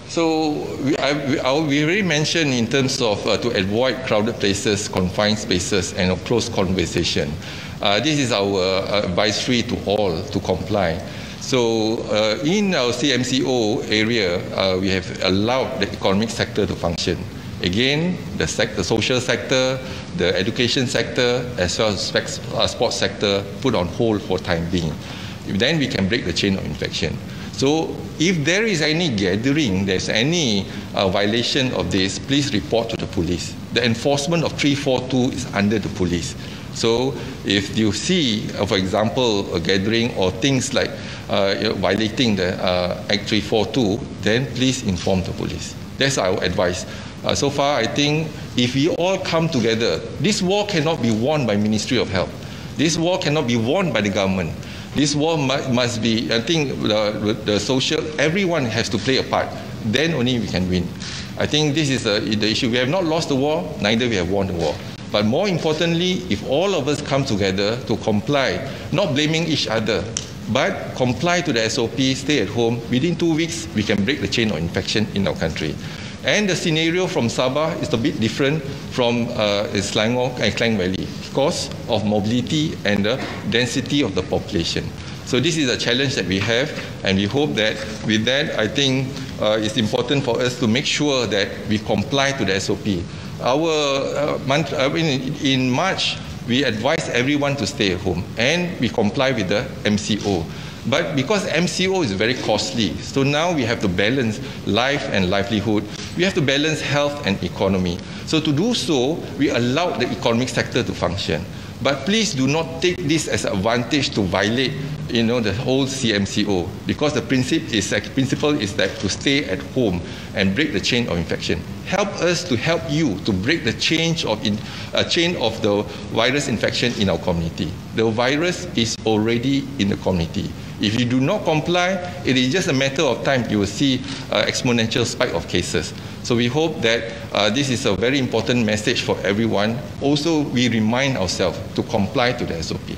So we already mentioned in terms of to avoid crowded places, confined spaces, and a close conversation. This is our advisory to all to comply. So in our CMCO area, we have allowed the economic sector to function. Again, the social sector, the education sector, as well as sports sector put on hold for time being. Then we can break the chain of infection. So if there is any gathering, there's any violation of this, please report to the police. The enforcement of 342 is under the police. So if you see, for example, a gathering or things like violating the Act 342, then please inform the police. That's our advice. So far, I think if we all come together, this war cannot be won by Ministry of Health. This war cannot be won by the government. This war must be, I think, the social, everyone has to play a part. Then only we can win. I think this is the issue. We have not lost the war, neither we have won the war. But more importantly, if all of us come together to comply, not blaming each other, but comply to the SOP, stay at home, within 2 weeks, we can break the chain of infection in our country. And the scenario from Sabah is a bit different from Selangor and Klang Valley because of mobility and the density of the population. So this is a challenge that we have, and we hope that with that, I think it's important for us to make sure that we comply to the SOP. In March, we advise everyone to stay at home, and we comply with the MCO. But because MCO is very costly, so now we have to balance life and livelihood. We have to balance health and economy. So to do so, we allow the economic sector to function. But please do not take this as an advantage to violate, the whole CMCO, because the principle is that to stay at home and break the chain of infection. Help us to help you to break the chain of the virus infection in our community. The virus is already in the community. If you do not comply, it is just a matter of time you will see exponential spike of cases. So we hope that this is a very important message for everyone. Also, we remind ourselves to comply to the SOP.